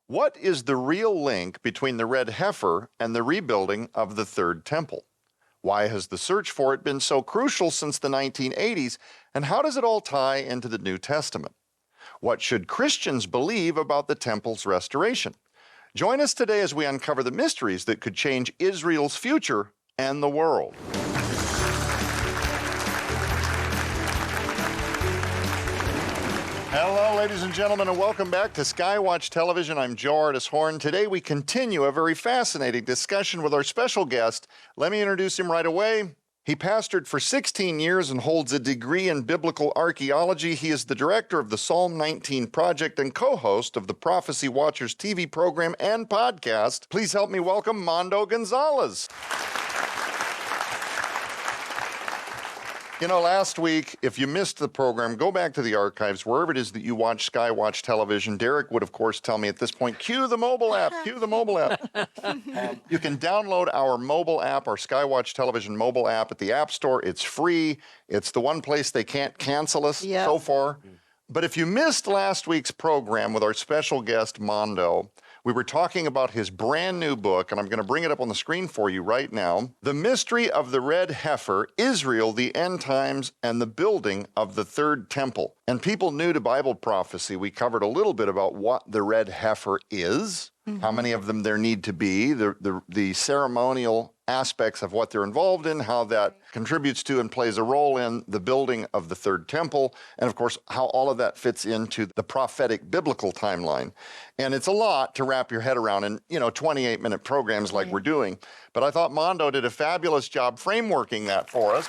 What is the real link between the red heifer and the rebuilding of the Third Temple? Why has the search for it been so crucial since the 1980s, and how does it all tie into the New Testament? What should Christians believe about the temple's restoration? Join us today as we uncover the mysteries that could change Israel's future and the world. Hello, ladies and gentlemen, and welcome back to SkyWatch Television. I'm Joe Artis Horn. Today we continue a very fascinating discussion with our special guest. Let me introduce him right away. He pastored for 16 years and holds a degree in biblical archaeology. He is the director of the Psalm 19 Project and co-host of the Prophecy Watchers TV program and podcast. Please help me welcome Mondo Gonzales. You know, last week, if you missed the program, go back to the archives, wherever it is that you watch SkyWatch Television. Derek would, of course, tell me at this point, cue the mobile app, cue the mobile app. You can download our mobile app, our SkyWatch Television mobile app at the App Store. It's free. It's the one place they can't cancel us so far. But if you missed last week's program with our special guest, Mondo, we were talking about his brand new book, and I'm going to bring it up on the screen for you right now. The Mystery of the Red Heifer, Israel, the End Times, and the Building of the Third Temple. And people new to Bible prophecy, we covered a little bit about what the red heifer is, how many of them there need to be, the ceremonial aspects of what they're involved in, how that contributes to and plays a role in the building of the Third Temple, and of course, how all of that fits into the prophetic biblical timeline. And it's a lot to wrap your head around in, 28-minute programs like we're doing. But I thought Mondo did a fabulous job frameworking that for us.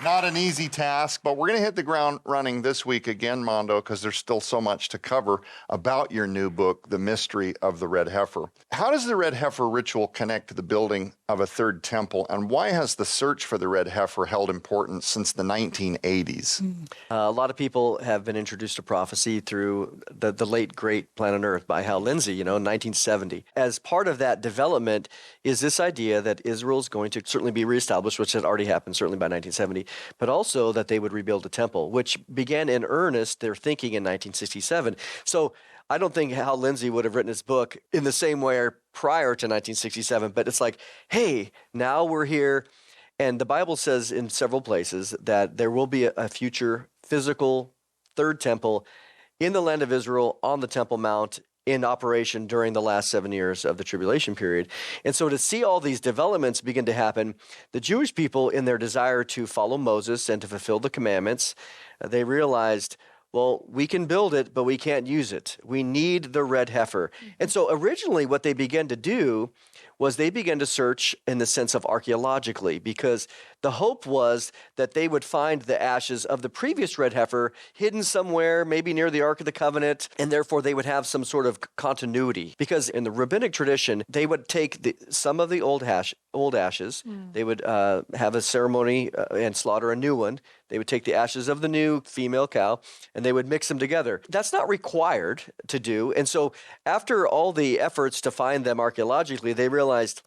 Not an easy task, but we're going to hit the ground running this week again, Mondo, because there's still so much to cover about your new book, The Mystery of the Red Heifer. How does the red heifer ritual connect to the building of a third temple, and why has the search for the red heifer held importance since the 1980s? A lot of people have been introduced to prophecy through the late, great Planet Earth by Hal Lindsey, in 1970. As part of that development is this idea that Israel is going to certainly be reestablished, which had already happened certainly by 1970, but also that they would rebuild the temple, which began in earnest their thinking in 1967. So I don't think Hal Lindsey would have written his book in the same way prior to 1967, but it's like, hey, now we're here. And the Bible says in several places that there will be a future physical third temple in the land of Israel on the Temple Mount in operation during the last 7 years of the tribulation period. And so to see all these developments begin to happen, the Jewish people, in their desire to follow Moses and to fulfill the commandments, they realized, well, we can build it, but we can't use it. We need the red heifer. And so originally what they began to do was they began to search in the sense of archaeologically, because the hope was that they would find the ashes of the previous red heifer hidden somewhere, maybe near the Ark of the Covenant, and therefore they would have some sort of continuity. Because in the rabbinic tradition, they would take some of the old ashes, they would have a ceremony and slaughter a new one. They would take the ashes of the new female cow, and they would mix them together. That's not required to do. And so after all the efforts to find them archaeologically, they realized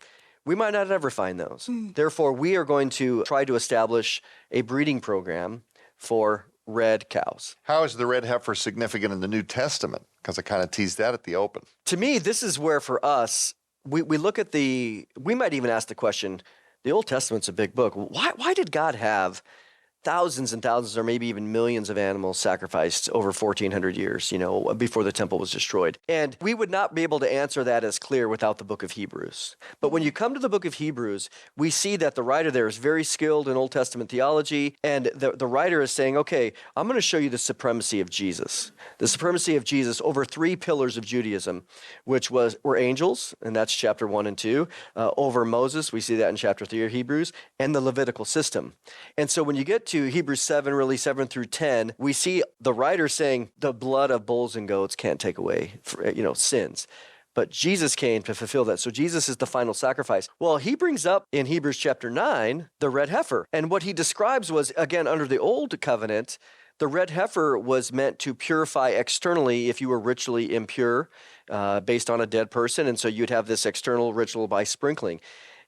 we might not ever find those. Therefore, we are going to try to establish a breeding program for red cows. How is the red heifer significant in the New Testament? Because I kind of teased that at the open. To me, this is where for us, we look at we might even ask the question, the Old Testament's a big book. Why did God have thousands and thousands or maybe even millions of animals sacrificed over 1,400 years, before the temple was destroyed? And we would not be able to answer that as clear without the book of Hebrews. But when you come to the book of Hebrews, we see that the writer there is very skilled in Old Testament theology, and the writer is saying, okay, I'm going to show you the supremacy of Jesus. The supremacy of Jesus over three pillars of Judaism, which were angels, and that's chapter 1 and 2, over Moses, we see that in chapter 3 of Hebrews, and the Levitical system. And so when you get to Hebrews 7, really 7 through 10, we see the writer saying the blood of bulls and goats can't take away, sins. But Jesus came to fulfill that. So Jesus is the final sacrifice. Well, he brings up in Hebrews chapter 9, the red heifer. And what he describes was, again, under the old covenant, the red heifer was meant to purify externally if you were ritually impure based on a dead person. And so you'd have this external ritual by sprinkling.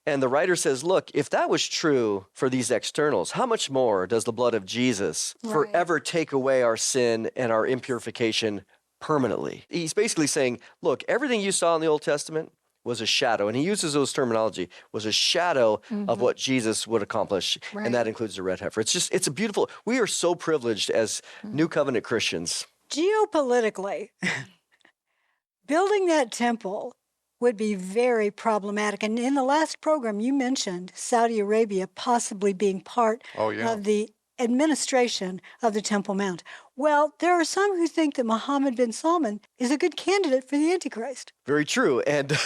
And the writer says, look, if that was true for these externals, how much more does the blood of Jesus forever take away our sin and our impurification permanently. He's basically saying, look, everything you saw in the Old Testament was a shadow, and he uses those terminology, was a shadow of what Jesus would accomplish, and that includes the red heifer. It's a beautiful, we are so privileged as New Covenant Christians. Geopolitically, building that temple would be very problematic. And in the last program, you mentioned Saudi Arabia possibly being part of the administration of the Temple Mount. Well, there are some who think that Mohammed bin Salman is a good candidate for the Antichrist. Very true. And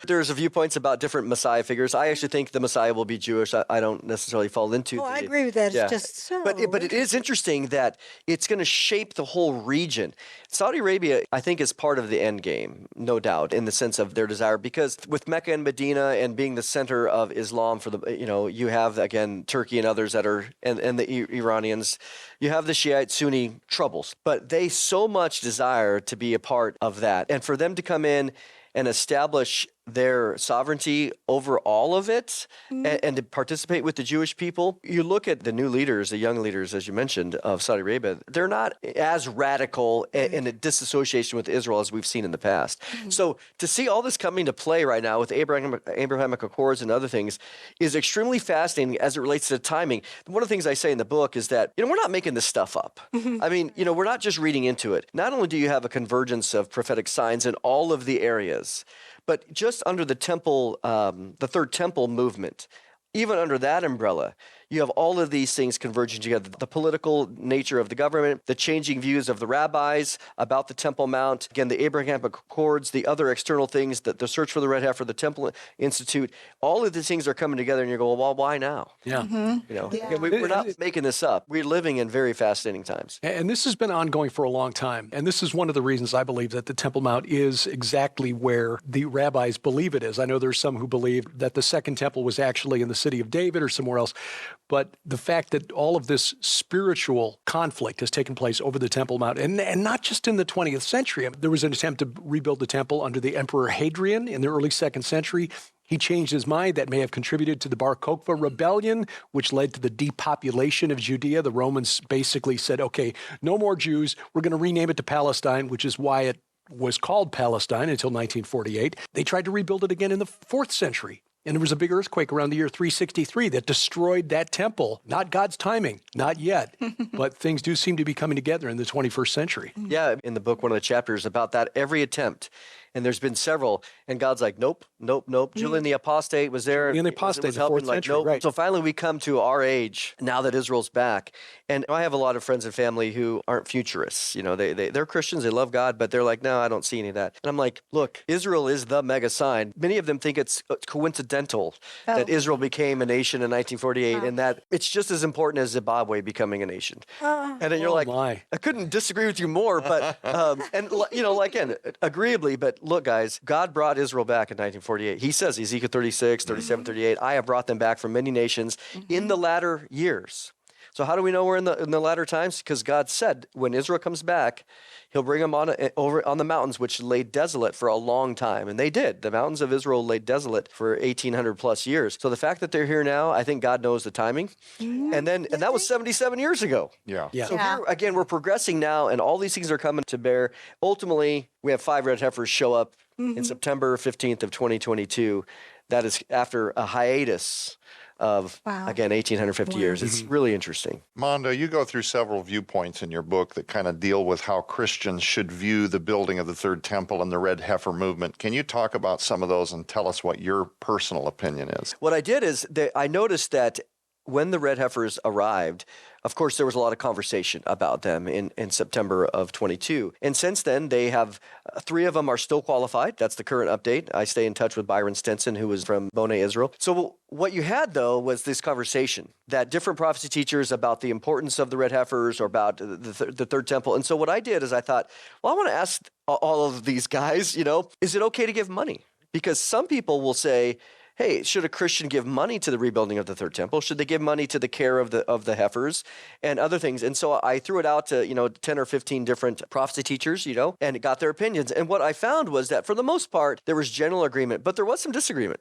there's a viewpoints about different Messiah figures. I actually think the Messiah will be Jewish. I don't necessarily fall into I agree with that. Yeah. It's just so. But it is interesting that it's going to shape the whole region. Saudi Arabia, I think, is part of the end game, no doubt, in the sense of their desire. Because with Mecca and Medina and being the center of Islam for the, you have, again, Turkey and others that are, and the Iranians, you have the Shiite Sunni troubles. But they so much desire to be a part of that. And for them to come in and establish their sovereignty over all of it and to participate with the Jewish people. You look at the new leaders, the young leaders, as you mentioned, of Saudi Arabia, they're not as radical in a disassociation with Israel as we've seen in the past. So to see all this coming to play right now with Abrahamic Accords and other things is extremely fascinating as it relates to timing. One of the things I say in the book is that, we're not making this stuff up. I mean, we're not just reading into it. Not only do you have a convergence of prophetic signs in all of the areas, but just under the temple, the Third Temple movement, even under that umbrella, you have all of these things converging together. The political nature of the government, the changing views of the rabbis about the Temple Mount, again, the Abrahamic Accords, the other external things, the search for the red heifer, the Temple Institute, all of these things are coming together and you go, well, why now? Yeah. Again, we're not making this up. We're living in very fascinating times. And this has been ongoing for a long time. And this is one of the reasons I believe that the Temple Mount is exactly where the rabbis believe it is. I know there's some who believe that the Second Temple was actually in the city of David or somewhere else. But the fact that all of this spiritual conflict has taken place over the Temple Mount, and not just in the 20th century. There was an attempt to rebuild the temple under the Emperor Hadrian in the early 2nd century. He changed his mind. That may have contributed to the Bar Kokhba rebellion, which led to the depopulation of Judea. The Romans basically said, okay, no more Jews. We're going to rename it to Palestine, which is why it was called Palestine until 1948. They tried to rebuild it again in the 4th century. And there was a big earthquake around the year 363 that destroyed that temple. Not God's timing, not yet. But things do seem to be coming together in the 21st century. Yeah, in the book, one of the chapters about that, every attempt. And there's been several. And God's like, nope. Julian the Apostate was there. Julian the Apostate, was the 4th like, century, nope. right. So finally we come to our age, now that Israel's back. And I have a lot of friends and family who aren't futurists. They're Christians, they love God, but they're like, no, I don't see any of that. And I'm like, look, Israel is the mega sign. Many of them think it's coincidental that Israel became a nation in 1948 and that it's just as important as Zimbabwe becoming a nation. And then you're like, I couldn't disagree with you more, but, again, agreeably, but look, guys, God brought Israel back in 1948. He says, Ezekiel 36, 37, 38, I have brought them back from many nations in the latter years. So how do we know we're in the latter times? Because God said when Israel comes back, he'll bring them over on the mountains, which lay desolate for a long time. And they did. The mountains of Israel lay desolate for 1,800 plus years. So the fact that they're here now, I think God knows the timing. And that was 77 years ago. Yeah. So here, again, we're progressing now, and all these things are coming to bear. Ultimately, we have 5 red heifers show up in September 15th of 2022. That is after a hiatus of, again, 1,850 years. It's really interesting. Mondo, you go through several viewpoints in your book that kind of deal with how Christians should view the building of the Third Temple and the Red Heifer movement. Can you talk about some of those and tell us what your personal opinion is? What I did is I noticed that when the red heifers arrived, of course, there was a lot of conversation about them in September of 22. And since then, they have 3 of them are still qualified. That's the current update. I stay in touch with Byron Stenson, who was from Boneh, Israel. So what you had, though, was this conversation that different prophecy teachers about the importance of the red heifers or about the Third Temple. And so what I did is I thought, well, I want to ask all of these guys, is it okay to give money? Because some people will say, hey, should a Christian give money to the rebuilding of the third temple? Should they give money to the care of the heifers and other things? And so I threw it out to, 10 or 15 different prophecy teachers, and got their opinions. And what I found was that for the most part, there was general agreement, but there was some disagreement.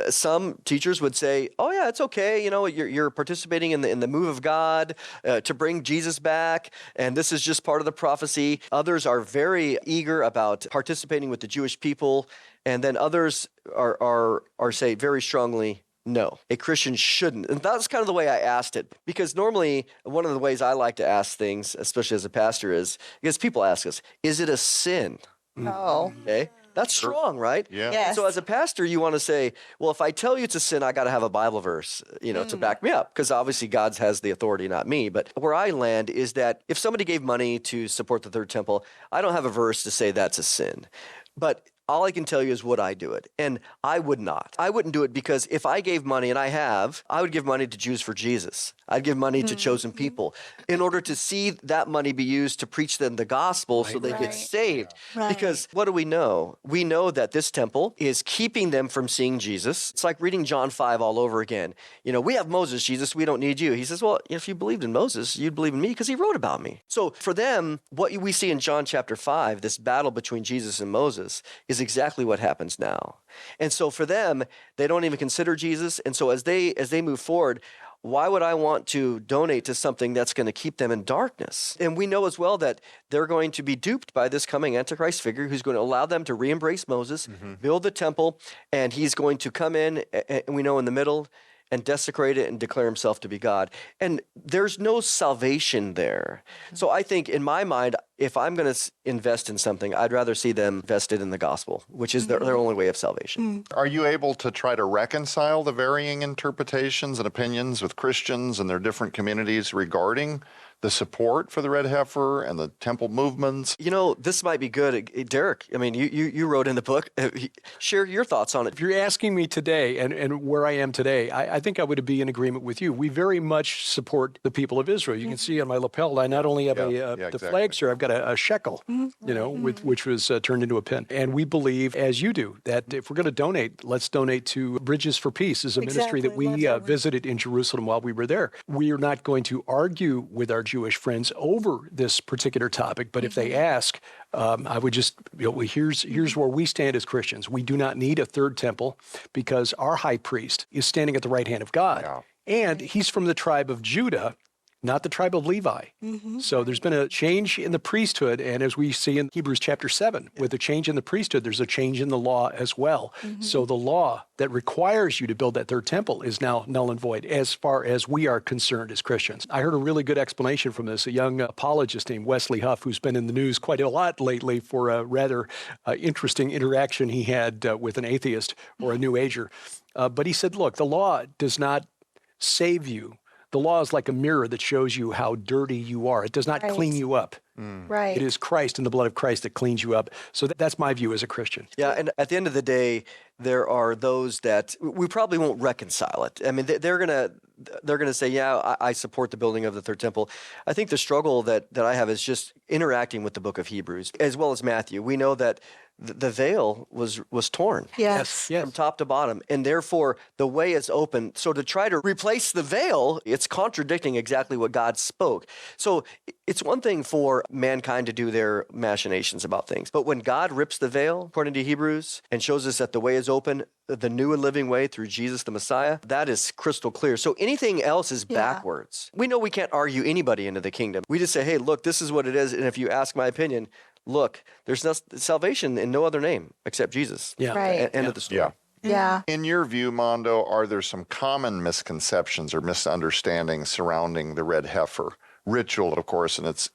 Some teachers would say, oh yeah, it's okay. You're participating in the move of God to bring Jesus back. And this is just part of the prophecy. Others are very eager about participating with the Jewish people. And then others are say very strongly, no, a Christian shouldn't. And that's kind of the way I asked it. Because normally, one of the ways I like to ask things, especially as a pastor, is because people ask us, is it a sin? Oh. Okay. That's strong, right? Yeah. Yes. So as a pastor, you want to say, well, if I tell you it's a sin, I got to have a Bible verse, to back me up, because obviously God has the authority, not me. But where I land is that if somebody gave money to support the third temple, I don't have a verse to say that's a sin. But all I can tell you is would I do it? And I would not. I wouldn't do it because if I gave money, and I would give money to Jews for Jesus. I'd give money to chosen people in order to see that money be used to preach them the gospel so they get saved. Right. Because what do we know? We know that this temple is keeping them from seeing Jesus. It's like reading John 5 all over again. We have Moses, Jesus, we don't need you. He says, well, if you believed in Moses, you'd believe in me because he wrote about me. So for them, what we see in John chapter 5, this battle between Jesus and Moses, is exactly what happens now. And so for them, they don't even consider Jesus. And so as they move forward, why would I want to donate to something that's going to keep them in darkness? And we know as well that they're going to be duped by this coming Antichrist figure who's going to allow them to re-embrace Moses, build the temple, and he's going to come in, and we know in the middle, and desecrate it and declare himself to be God. And there's no salvation there. So I think in my mind, if I'm going to invest in something, I'd rather see them vested in the gospel, which is their only way of salvation. Are you able to try to reconcile the varying interpretations and opinions with Christians and their different communities regarding the support for the red heifer and the temple movements? This might be good. Derek, I mean, you wrote in the book. Share your thoughts on it. If you're asking me today and where I am today, I think I would be in agreement with you. We very much support the people of Israel. You can see on my lapel, I not only have the exactly. flags here, I've got a shekel, which was turned into a pin. And we believe, as you do, that if we're going to donate, let's donate to Bridges for Peace. Is a ministry that we visited in Jerusalem while we were there. We are not going to argue with our Jewish friends over this particular topic, but if they ask, I would just, here's where we stand as Christians. We do not need a third temple because our high priest is standing at the right hand of God. Yeah. And he's from the tribe of Judah, not the tribe of Levi. So there's been a change in the priesthood. And as we see in Hebrews chapter 7, with a change in the priesthood, there's a change in the law as well. So the law that requires you to build that third temple is now null and void as far as we are concerned as Christians. I heard a really good explanation from this, a young apologist named Wesley Huff, who's been in the news quite a lot lately for a rather interesting interaction he had with an atheist or a New Ager. But he said, look, the law does not save you. The law is like a mirror that shows you how dirty you are. It does not clean you up. Right. It is Christ and the blood of Christ that cleans you up. So that's my view as a Christian. Yeah, and at the end of the day, there are those that we probably won't reconcile it. I mean, they're gonna say, yeah, I support the building of the third temple. I think the struggle that I have is just interacting with the book of Hebrews as well as Matthew. We know that the veil was torn. Yes. From top to bottom, and therefore the way is open. So to try to replace the veil, it's contradicting exactly what God spoke. So it's one thing for mankind to do their machinations about things, but when God rips the veil, according to Hebrews, and shows us that the way is open, the new and living way through Jesus the Messiah, that is crystal clear. So anything else is backwards. We know we can't argue anybody into the kingdom. We just say, hey, look, this is what it is, and if you ask my opinion, look, there's no salvation in no other name except Jesus. Yeah. Right. End of the story. Yeah. Yeah. In your view, Mondo, are there some common misconceptions or misunderstandings surrounding the red heifer ritual, of course, and its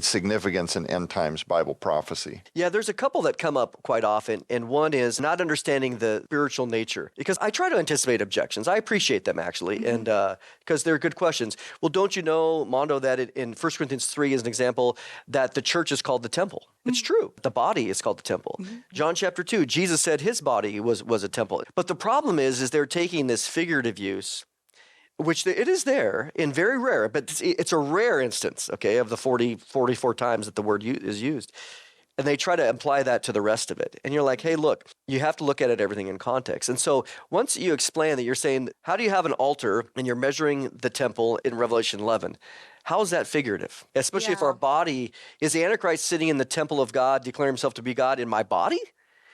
significance in end times Bible prophecy? Yeah, there's a couple that come up quite often, and one is not understanding the spiritual nature, because I try to anticipate objections. I appreciate them, actually, and because they're good questions. Well, don't you know, Mondo, that in 1 Corinthians 3 is an example that the church is called the temple? It's true. The body is called the temple. John chapter 2, Jesus said his body was a temple. But the problem is they're taking this figurative use, which it is there in very rare, but it's a rare instance, okay, of the 44 times that the word is used. And they try to apply that to the rest of it. And you're like, hey, look, you have to look at it, everything in context. And so once you explain that, you're saying, how do you have an altar and you're measuring the temple in Revelation 11? How is that figurative? Especially if our body, is the Antichrist sitting in the temple of God, declaring himself to be God in my body?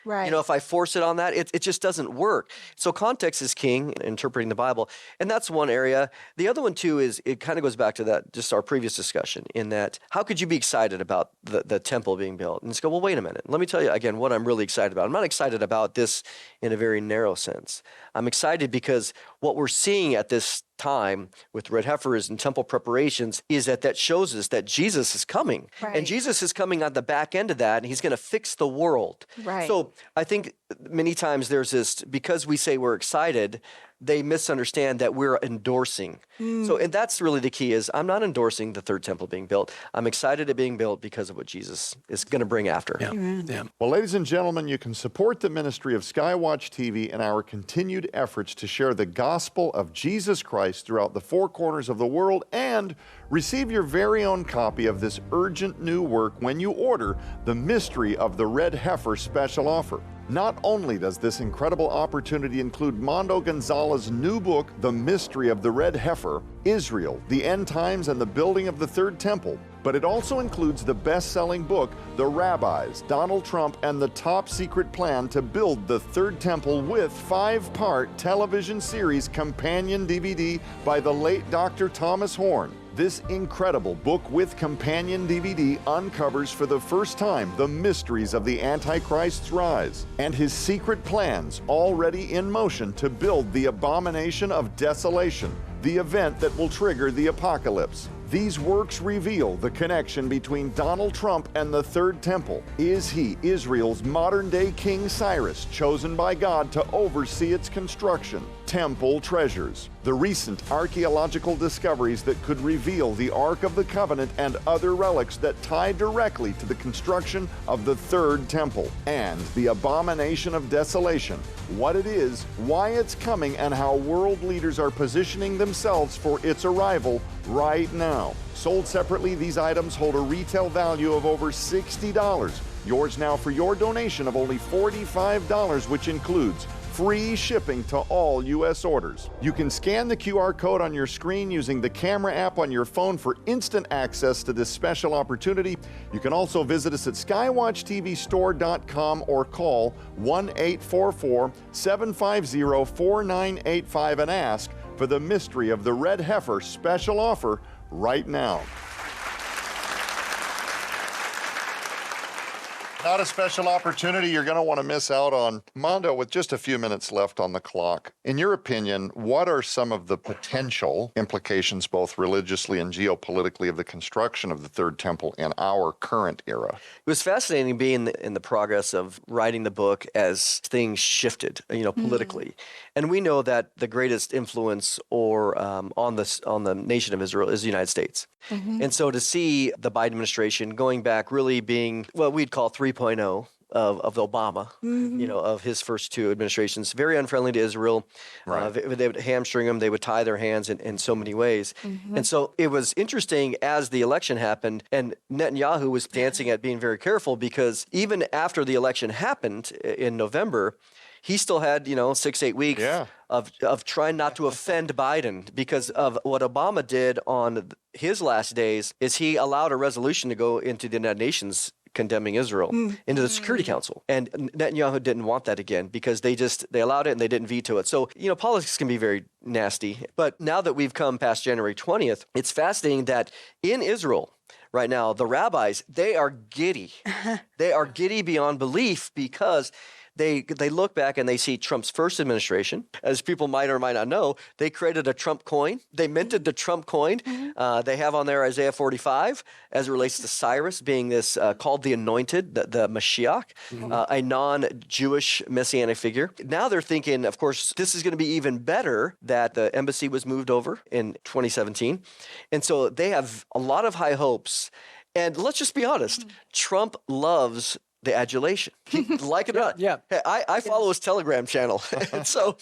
Right. You know, if I force it on that, it just doesn't work. So context is king in interpreting the Bible. And that's one area. The other one, too, is it kind of goes back to that, just our previous discussion, in that how could you be excited about the temple being built? And just go, well, wait a minute. Let me tell you, again, what I'm really excited about. I'm not excited about this in a very narrow sense. I'm excited because what we're seeing at this time with red heifers and temple preparations is that shows us that Jesus is coming. Right. And Jesus is coming on the back end of that, and he's going to fix the world. Right. So I think many times there's this, because we say we're excited, they misunderstand that we're endorsing. So, and that's really the key is I'm not endorsing the third temple being built. I'm excited it being built because of what Jesus is going to bring after. Yeah. Well, ladies and gentlemen, you can support the ministry of SkyWatch TV and our continued efforts to share the gospel of Jesus Christ throughout the four corners of the world and receive your very own copy of this urgent new work when you order the Mystery of the Red Heifer special offer. Not only does this incredible opportunity include Mondo Gonzales' new book, The Mystery of the Red Heifer, Israel, the End Times and the Building of the Third Temple, but it also includes the best-selling book, The Rabbis, Donald Trump, and the Top Secret Plan to Build the Third Temple with 5-part television series companion DVD by the late Dr. Thomas Horn. This incredible book with companion DVD uncovers for the first time the mysteries of the Antichrist's rise and his secret plans already in motion to build the abomination of desolation, the event that will trigger the apocalypse. These works reveal the connection between Donald Trump and the Third Temple. Is he Israel's modern-day King Cyrus, chosen by God to oversee its construction? Temple treasures. The recent archaeological discoveries that could reveal the Ark of the Covenant and other relics that tie directly to the construction of the Third Temple. And the abomination of desolation. What it is, why it's coming, and how world leaders are positioning themselves for its arrival right now. Sold separately, these items hold a retail value of over $60. Yours now for your donation of only $45, which includes free shipping to all U.S. orders. You can scan the QR code on your screen using the camera app on your phone for instant access to this special opportunity. You can also visit us at skywatchtvstore.com or call 1-844-750-4985 and ask for the Mystery of the Red Heifer special offer right now. Not a special opportunity you're going to want to miss out on. Mondo, with just a few minutes left on the clock, in your opinion, what are some of the potential implications, both religiously and geopolitically, of the construction of the Third Temple in our current era? It was fascinating being in the progress of writing the book as things shifted, politically. And we know that the greatest influence on the nation of Israel is the United States. And so to see the Biden administration going back, really being what we'd call 3.0 of Obama, of his first two administrations, very unfriendly to Israel. Right. They would hamstring them. They would tie their hands in so many ways. And so it was interesting as the election happened, and Netanyahu was dancing at being very careful, because even after the election happened in November, he still had, 6-8 weeks of trying not to offend Biden, because of what Obama did on his last days is he allowed a resolution to go into the United Nations condemning Israel into the Security Council. And Netanyahu didn't want that again, because they allowed it and they didn't veto it. So, politics can be very nasty. But now that we've come past January 20th, it's fascinating that in Israel right now, the rabbis, they are giddy. They are giddy beyond belief, because they look back and they see Trump's first administration. As people might or might not know, they created a Trump coin. They minted the Trump coin. They have on there Isaiah 45 as it relates to Cyrus being this called the Anointed, the Mashiach, a non-Jewish messianic figure. Now they're thinking, of course, this is going to be even better that the embassy was moved over in 2017. And so they have a lot of high hopes. And let's just be honest, Trump loves the adulation. Like it or not. Yeah. Hey, I follow his Telegram channel. And so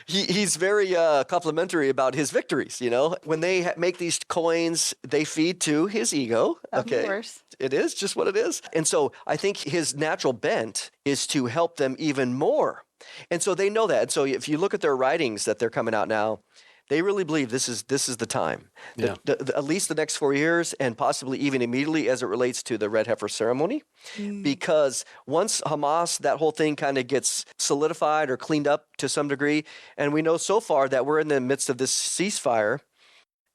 he's very complimentary about his victories, you know. When they make these coins, they feed to his ego. Of course. It is just what it is. And so I think his natural bent is to help them even more. And so they know that. And so if you look at their writings that they're coming out now, they really believe this is the time. Yeah. At least the next 4 years, and possibly even immediately as it relates to the red heifer ceremony. Because once Hamas, that whole thing kind of gets solidified or cleaned up to some degree, and we know so far that we're in the midst of this ceasefire,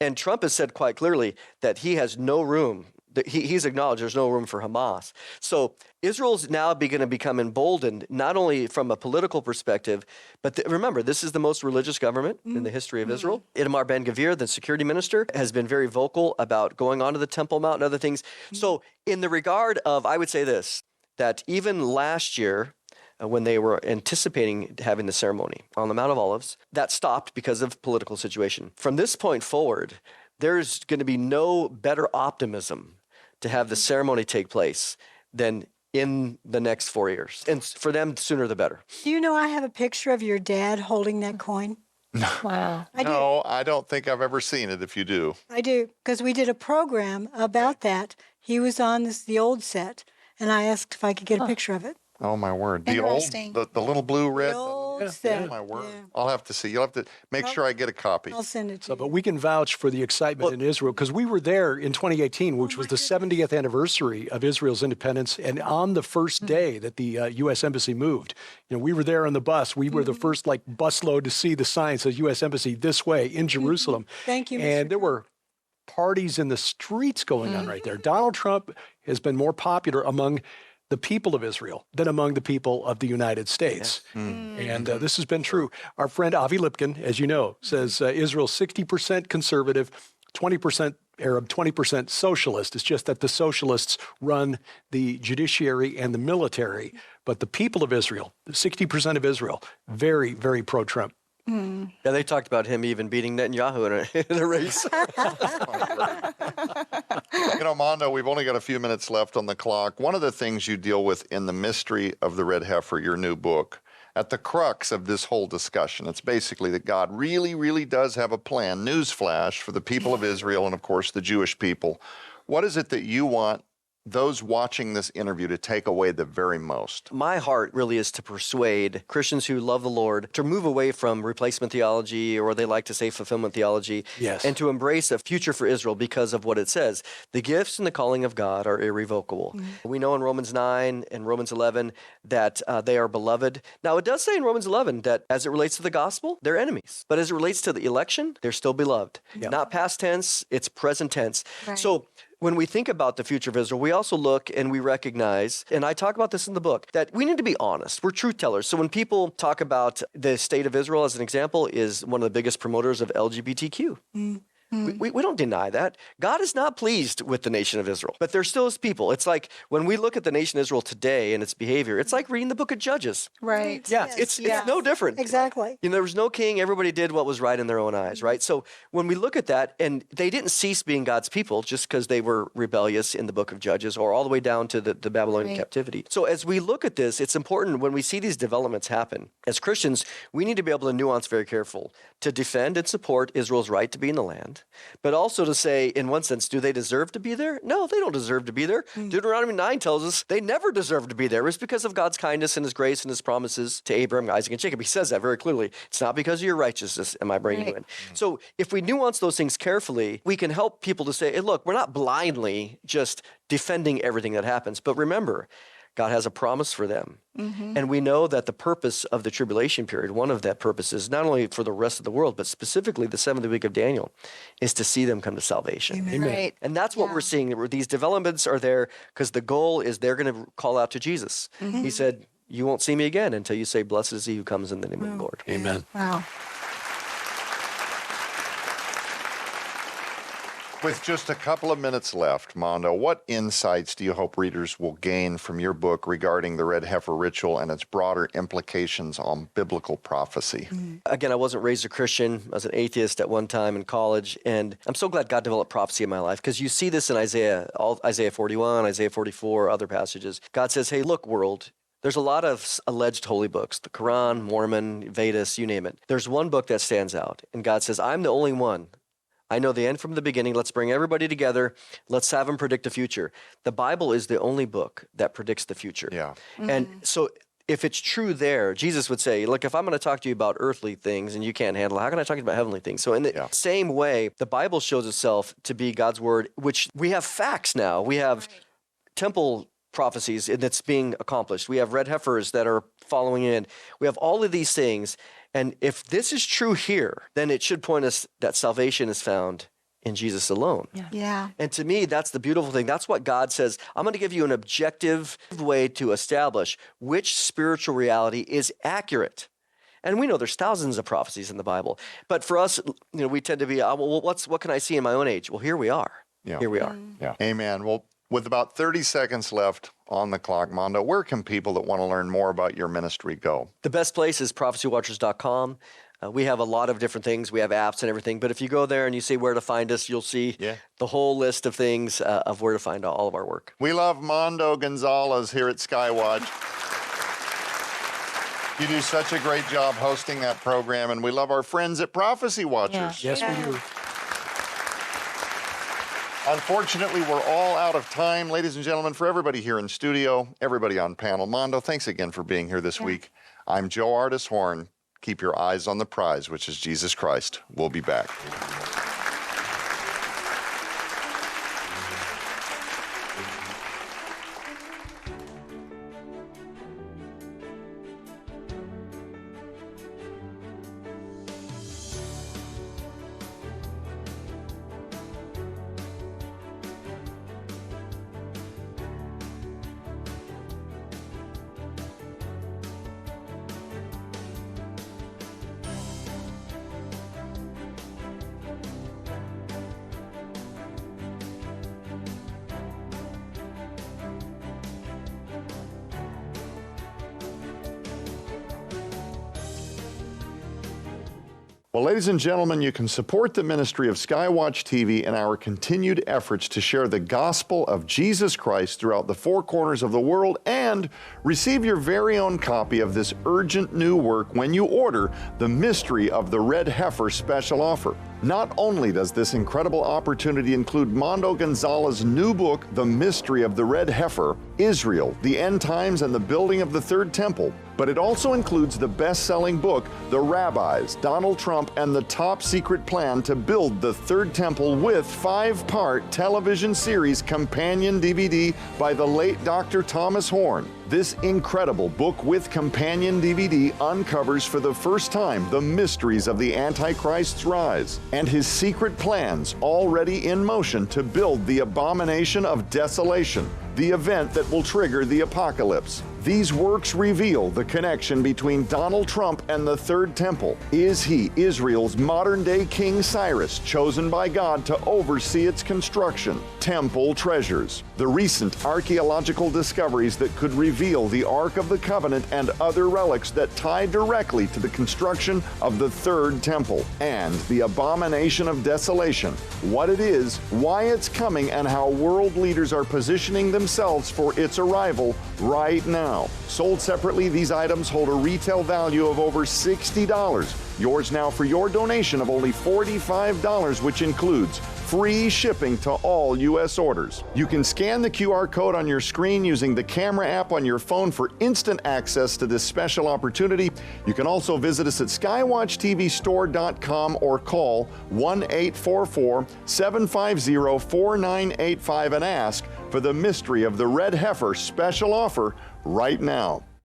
and Trump has said quite clearly that he has no room. He's acknowledged there's no room for Hamas. So Israel's now going to become emboldened, not only from a political perspective, but remember, this is the most religious government in the history of Israel. Itamar Ben-Gvir, the security minister, has been very vocal about going onto the Temple Mount and other things. So in the regard of, I would say this, that even last year, when they were anticipating having the ceremony on the Mount of Olives, that stopped because of political situation. From this point forward, there's going to be no better optimism to have the ceremony take place than in the next 4 years. And for them, sooner the better. Do you know I have a picture of your dad holding that coin? Wow. I do. No, I don't think I've ever seen it if you do. I do, because we did a program about that. He was on the old set, and I asked if I could get a picture of it. Oh, my word. Interesting. The little blue red. The old Oh, set. my word. Yeah. I'll have to see. You'll have to make sure I get a copy. I'll send it to So, you. but we can vouch for the excitement in Israel because we were there in 2018, which was the 70th anniversary of Israel's independence. And on the first day that the U.S. Embassy moved, you know, we were there on the bus. We were the first busload to see the sign that says U.S. Embassy this way in Jerusalem. Thank you, Mr. And there were parties in the streets going on right there. Donald Trump has been more popular among the people of Israel than among the people of the United States. And this has been true. Our friend Avi Lipkin, as you know, says Israel's 60% conservative, 20% Arab, 20% socialist. It's just that the socialists run the judiciary and the military. But the people of Israel, 60% of Israel, very, very pro-Trump. Yeah, they talked about him even beating Netanyahu in a race. You know, Mondo, we've only got a few minutes left on the clock. One of the things you deal with in The Mystery of the Red Heifer, your new book, at the crux of this whole discussion, it's basically that God really, really does have a plan, newsflash, for the people of Israel and, of course, the Jewish people. What is it that you want those watching this interview to take away the very most? My heart really is to persuade Christians who love the Lord to move away from replacement theology, or they like to say fulfillment theology, Yes. and to embrace a future for Israel because of what it says. The gifts and the calling of God are irrevocable. We know in Romans 9 and Romans 11 that they are beloved. Now, it does say in Romans 11 that as it relates to the gospel, they're enemies. But as it relates to the election, they're still beloved. Not past tense, it's present tense. Right. So when we think about the future of Israel, we also look and we recognize, and I talk about this in the book, that we need to be honest. We're truth tellers. So when people talk about the state of Israel, as an example, is one of the biggest promoters of LGBTQ. We don't deny that. God is not pleased with the nation of Israel, but there still is people. It's like when we look at the nation of Israel today and its behavior, it's like reading the book of Judges. Right. Yeah, it's no different. Exactly. You know, there was no king. Everybody did what was right in their own eyes, right? So when we look at that, and they didn't cease being God's people just because they were rebellious in the book of Judges, or all the way down to the Babylonian captivity. So as we look at this, it's important when we see these developments happen, as Christians, we need to be able to nuance very careful to defend and support Israel's right to be in the land, but also to say, in one sense, do they deserve to be there? No, they don't deserve to be there. Deuteronomy 9 tells us they never deserve to be there. It's because of God's kindness and his grace and his promises to Abraham, Isaac, and Jacob. He says that very clearly. It's not because of your righteousness am I bringing you in. So if we nuance those things carefully, we can help people to say, hey, look, we're not blindly just defending everything that happens. But remember, God has a promise for them. And we know that the purpose of the tribulation period, one of that purposes, not only for the rest of the world, but specifically the 7th week of Daniel, is to see them come to salvation. Amen. Right. And that's what we're seeing. These developments are there because the goal is they're going to call out to Jesus. He said, you won't see me again until you say, blessed is he who comes in the name of the Lord. Amen. Wow. With just a couple of minutes left, Mondo, what insights do you hope readers will gain from your book regarding the red heifer ritual and its broader implications on biblical prophecy? Again, I wasn't raised a Christian. I was an atheist at one time in college, and I'm so glad God developed prophecy in my life, because you see this in Isaiah 41, Isaiah 44, other passages. God says, hey, look, world, there's a lot of alleged holy books, the Quran, Mormon, Vedas, you name it. There's one book that stands out, and God says, I'm the only one. I know the end from the beginning. Let's bring everybody together. Let's have them predict the future. The Bible is the only book that predicts the future. Yeah. And so if it's true there, Jesus would say, look, if I'm going to talk to you about earthly things and you can't handle it, how can I talk to you about heavenly things? So in the same way, the Bible shows itself to be God's word, which we have facts now. We have temple prophecies that's being accomplished. We have red heifers that are following in. We have all of these things. And if this is true here, then it should point us that salvation is found in Jesus alone. Yeah. And to me, that's the beautiful thing. That's what God says. I'm going to give you an objective way to establish which spiritual reality is accurate. And we know there's thousands of prophecies in the Bible. But for us, we tend to be, well, what can I see in my own age? Well, here we are. Yeah. Here we are. Yeah. Amen. Well, with about 30 seconds left on the clock, Mondo, where can people that want to learn more about your ministry go? The best place is prophecywatchers.com. We have a lot of different things. We have apps and everything. But if you go there and you see where to find us, you'll see the whole list of things of where to find all of our work. We love Mondo Gonzales here at SkyWatch. You do such a great job hosting that program, and we love our friends at Prophecy Watchers. Yes, we do. Unfortunately, we're all out of time. Ladies and gentlemen, for everybody here in studio, everybody on panel, Mondo, thanks again for being here this week. I'm Joe Artis Horn. Keep your eyes on the prize, which is Jesus Christ. We'll be back. Well, ladies and gentlemen, you can support the ministry of SkyWatch TV in our continued efforts to share the gospel of Jesus Christ throughout the four corners of the world and receive your very own copy of this urgent new work when you order the Mystery of the Red Heifer special offer. Not only does this incredible opportunity include Mondo Gonzales' new book, The Mystery of the Red Heifer, Israel, the End Times and the Building of the Third Temple, but it also includes the best-selling book, The Rabbis, Donald Trump, and the Top Secret Plan to Build the Third Temple with 5-part television series companion DVD by the late Dr. Thomas Horn. This incredible book with companion DVD uncovers for the first time the mysteries of the Antichrist's rise and his secret plans already in motion to build the abomination of desolation, the event that will trigger the apocalypse. These works reveal the connection between Donald Trump and the Third Temple. Is he Israel's modern-day King Cyrus, chosen by God to oversee its construction? Temple treasures. The recent archaeological discoveries that could reveal the Ark of the Covenant and other relics that tie directly to the construction of the Third Temple. And the abomination of desolation. What it is, why it's coming, and how world leaders are positioning themselves for its arrival right now. Sold separately, these items hold a retail value of over $60. Yours now for your donation of only $45, which includes free shipping to all U.S. orders. You can scan the QR code on your screen using the camera app on your phone for instant access to this special opportunity. You can also visit us at skywatchtvstore.com or call 1-844-750-4985 and ask for the Mystery of the Red Heifer special offer right now.